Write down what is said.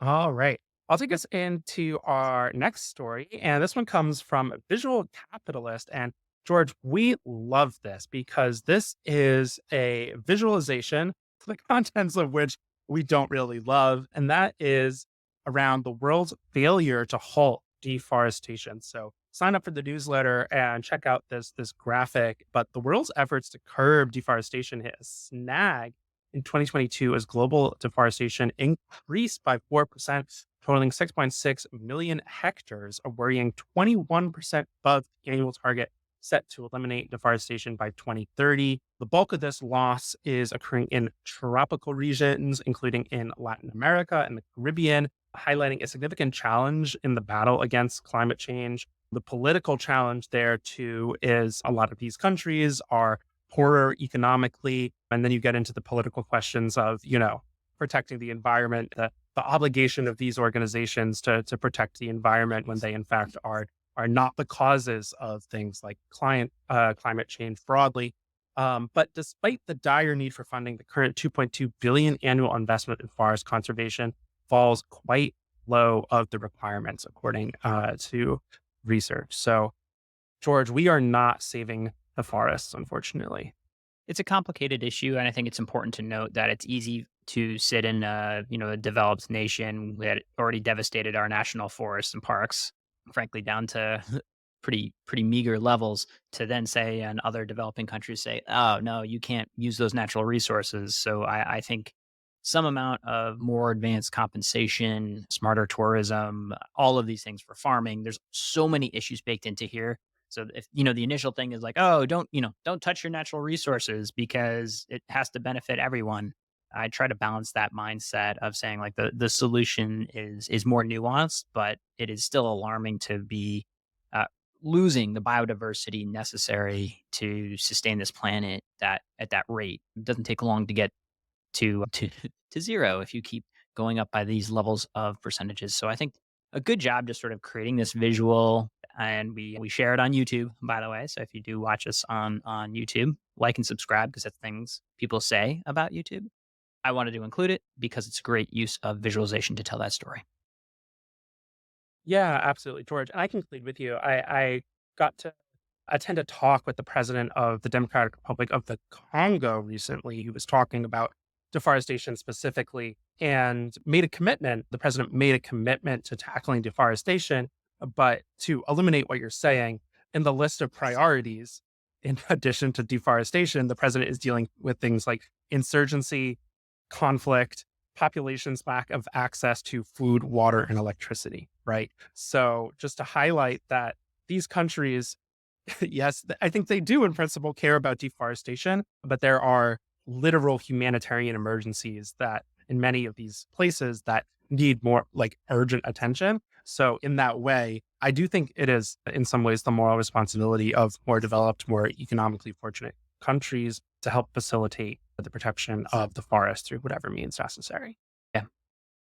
All right. I'll take us into our next story. And this one comes from Visual Capitalist. And George, we love this because this is a visualization, the contents of which we don't really love. And that is around the world's failure to halt deforestation. So sign up for the newsletter and check out this graphic. But the world's efforts to curb deforestation hit a snag in 2022 as global deforestation increased by 4%, totaling 6.6 million hectares, a worrying 21% above the annual target set to eliminate deforestation by 2030. The bulk of this loss is occurring in tropical regions, including in Latin America and the Caribbean, highlighting a significant challenge in the battle against climate change. The political challenge there, too, is a lot of these countries are poorer economically. And then you get into the political questions of, protecting the environment, the obligation of these organizations to protect the environment when they in fact are not the causes of things like climate change broadly. But despite the dire need for funding, the current 2.2 billion annual investment in forest conservation falls quite low of the requirements, according to research. So, George, we are not saving the forests, unfortunately. It's a complicated issue, and I think it's important to note that it's easy to sit in a developed nation that already devastated our national forests and parks, frankly, down to pretty meager levels, to then say, and other developing countries say, "Oh no, you can't use those natural resources." So I think some amount of more advanced compensation, smarter tourism, all of these things for farming. There's so many issues baked into here. So if the initial thing is like, oh, don't touch your natural resources because it has to benefit everyone. I try to balance that mindset of saying like the solution is more nuanced, but it is still alarming to be uh, losing the biodiversity necessary to sustain this planet that at that rate. It doesn't take long to get to to zero if you keep going up by these levels of percentages. So I think a good job just sort of creating this visual, and we share it on YouTube, by the way. So if you do watch us on YouTube, like and subscribe because that's things people say about YouTube. I wanted to include it because it's a great use of visualization to tell that story. Yeah, absolutely, George. And I can plead with you. I got to attend a talk with the president of the Democratic Republic of the Congo recently. He was talking about deforestation specifically and made a commitment. The president made a commitment to tackling deforestation, but to eliminate what you're saying in the list of priorities, in addition to deforestation, the president is dealing with things like insurgency, conflict, population's lack of access to food, water, and electricity, right? So just to highlight that these countries, yes, I think they do in principle care about deforestation, but there are literal humanitarian emergencies that in many of these places that need more like urgent attention. So in that way, I do think it is in some ways the moral responsibility of more developed, more economically fortunate countries to help facilitate the protection of the forest through whatever means necessary.